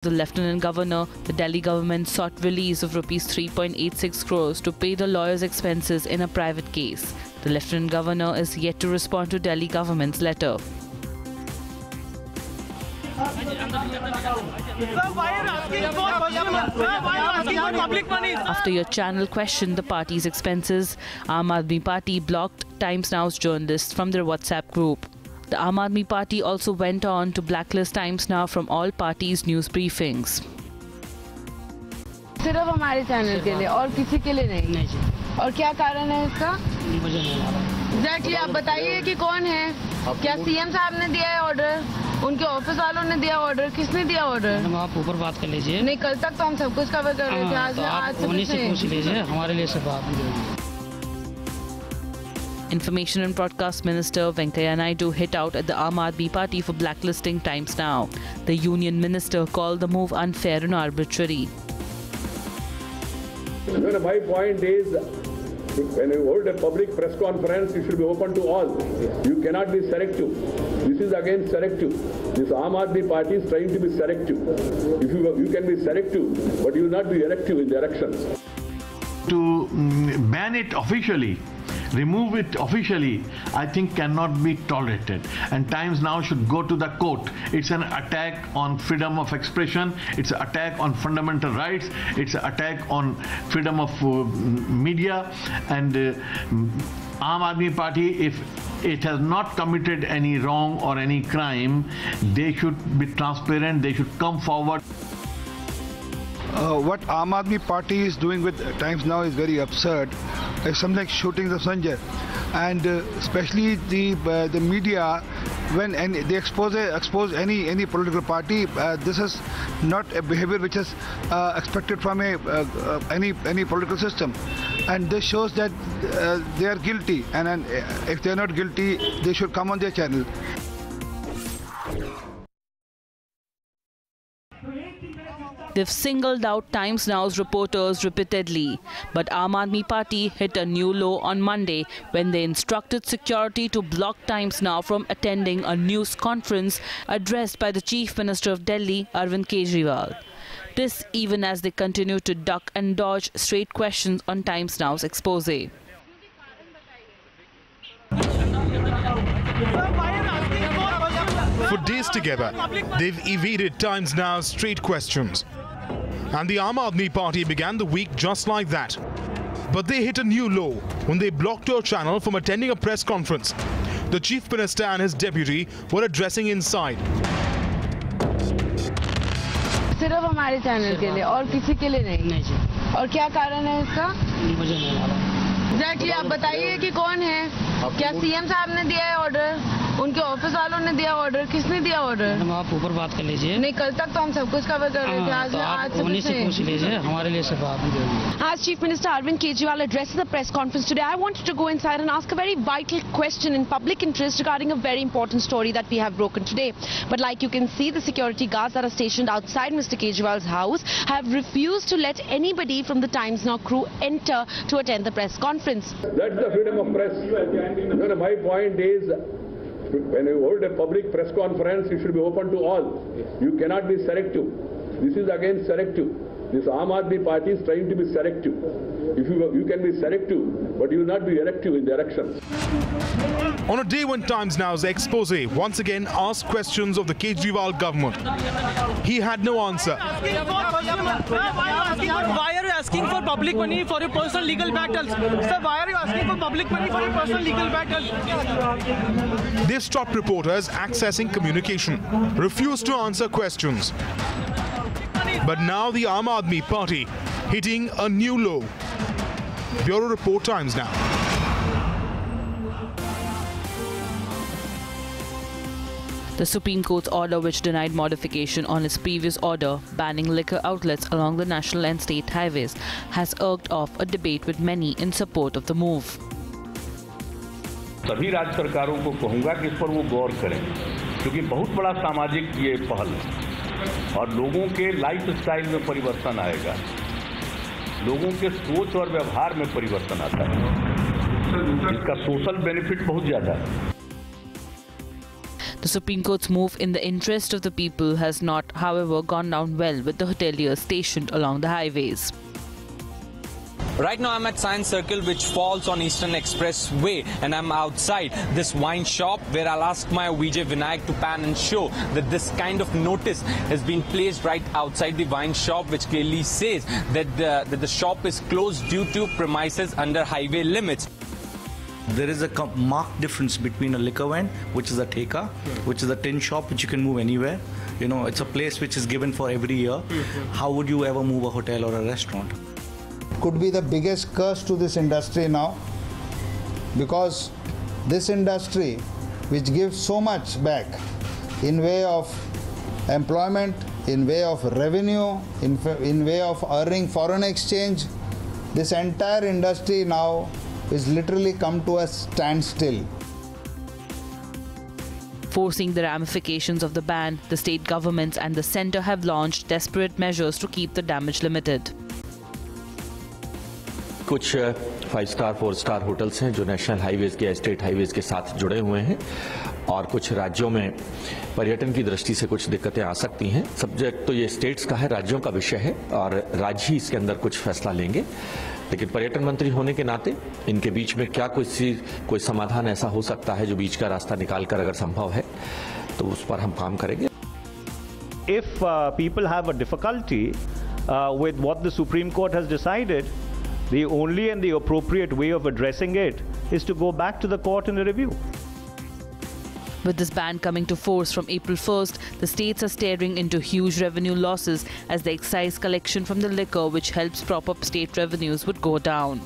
The Lieutenant Governor, the Delhi government sought release of rupees 3.86 crores to pay the lawyer's expenses in a private case. The Lieutenant Governor is yet to respond to Delhi government's letter. After your channel questioned the party's expenses, Aam Aadmi Party blocked Times Now's journalists from their WhatsApp group. The Aam Aadmi Party also went on to blacklist Times Now from all parties' news briefings. सिर्फ हमारे channel के लिए और किसी के लिए नहीं। और क्या कारण है इसका? एग्जैक्टली आप बताइए कि कौन है? क्या सीएम साहब ने दिया है ऑर्डर? उनके ऑफिस वालों ने दिया ऑर्डर? किसने दिया ऑर्डर? आप ऊपर बात कर लीजिए। नहीं, कल तक तो हम सब कुछ कवर कर रहे थे। आज से पूछ लीजिए, हमारे लिए सब बात। Information and Broadcast Minister Venkaiah Naidu hit out at the Aam Aadmi Party for blacklisting Times Now. The Union Minister called the move unfair and arbitrary. My point is, when you hold a public press conference, you should be open to all. You cannot be selective. This is again selective. This Aam Aadmi Party is trying to be selective. If you can be selective, but you will not be elective in the elections. To ban it officially, remove it officially, I think cannot be tolerated, and Times Now should go to the court. It's an attack on freedom of expression, it's an attack on fundamental rights, it's an attack on freedom of media, and Aam Aadmi Party, if it has not committed any wrong or any crime, they should be transparent, they should come forward. What Aam Aadmi Party is doing with Times Now is very absurd. It's something like shooting the messenger, and especially the media, when they expose any political party, this is not a behavior which is expected from any political system, and this shows that they are guilty, and if they are not guilty, they should come on their channel. They've singled out Times Now's reporters repeatedly, but Aam Aadmi Party hit a new low on Monday when they instructed security to block Times Now from attending a news conference addressed by the Chief Minister of Delhi, Arvind Kejriwal. This even as they continue to duck and dodge straight questions on Times Now's expose. For days together, they've evaded Times Now's straight questions. And the Aam Aadmi Party began the week just like that. But they hit a new low when they blocked your channel from attending a press conference. The Chief Minister and his deputy were addressing inside. सिर्फ हमारे channel के लिए और किसी के लिए नहीं। और क्या कारण है इसका? एग्जैक्टली आप बताइए कि कौन है? क्या सीएम साहब ने दिया है ऑर्डर? उनके ऑफिस वालों ने दिया ऑर्डर? किसने दिया ऑर्डर? आप ऊपर बात कर लीजिए। नहीं, कल तक तो हम सब कुछ कवर कर रहे थे। आज से पूछ लीजिए, हमारे लिए सब बात। As Chief Minister Arvind Kejriwal addresses the press conference today, I wanted to go inside and ask a very vital question in public interest regarding a very important story that we have broken today. But like you can see, the security guards that are stationed outside Mr. Kejriwal's house have refused to let anybody from the Times Now crew enter to attend the press conference. That's the freedom of press. My point is, when you hold a public press conference, you should be open to all. You cannot be selective. This is again selective. This Aam Aadmi Party is trying to be selective. If you can be selective, but you will not be elective in the elections. On a day when Times Now's expose once again asked questions of the Kejriwal government, he had no answer. Why are you asking for public money for your personal legal battles? Sir, why are you asking for public money for your personal legal battles? They've stopped reporters accessing communication, refused to answer questions. But now the Aam Aadmi Party hitting a new low. Bureau Report, Times Now. The Supreme Court's order, which denied modification on its previous order banning liquor outlets along the national and state highways, has irked off a debate with many in support of the move. सभी राज्य सरकारों को कहूंगा कि इस पर वो गौर करें, क्योंकि बहुत बड़ा सामाजिक ये पहल है और लोगों के लाइफस्टाइल में परिवर्तन आएगा, लोगों के सोच और व्यवहार में परिवर्तन आता है, इसका सोशल बेनिफिट बहुत ज्यादा है। The Supreme Court's move in the interest of the people has not, however, gone down well with the hoteliers stationed along the highways. Right now I'm at Science Circle, which falls on Eastern Expressway, and I'm outside this wine shop where I'll ask my VJ Vinayak to pan and show that this kind of notice has been placed right outside the wine shop, which clearly says that the shop is closed due to premises under highway limits. There is a marked difference between a liquor van, which is a theka, which is a tin shop which you can move anywhere. You know, it's a place which is given for every year. How would you ever move a hotel or a restaurant? Could be the biggest curse to this industry now, because this industry, which gives so much back in way of employment, in way of revenue, in way of earning foreign exchange, this entire industry now is literally come to a standstill. Foreseeing the ramifications of the ban, the state governments and the centre have launched desperate measures to keep the damage limited. कुछ 5-star 4-star hotels हैं जो national highways के state highways के साथ जुड़े हुए हैं और कुछ राज्यों में पर्यटन की दृष्टि से कुछ दिक्कतें आ सकती हैं। सब्जेक्ट तो ये स्टेट्स का है, राज्यों का विषय है और राज्य ही इसके अंदर कुछ फैसला लेंगे, लेकिन पर्यटन मंत्री होने के नाते इनके बीच में क्या कोई समाधान ऐसा हो सकता है जो बीच का रास्ता निकाल कर अगर संभव है तो उस पर हम काम करेंगे। If people have a difficulty with what the Supreme Court has decided, the only and the appropriate way of addressing it is to go back to the court in a review. With this ban coming to force from April 1st, the states are staring into huge revenue losses as the excise collection from the liquor, which helps prop up state revenues, would go down.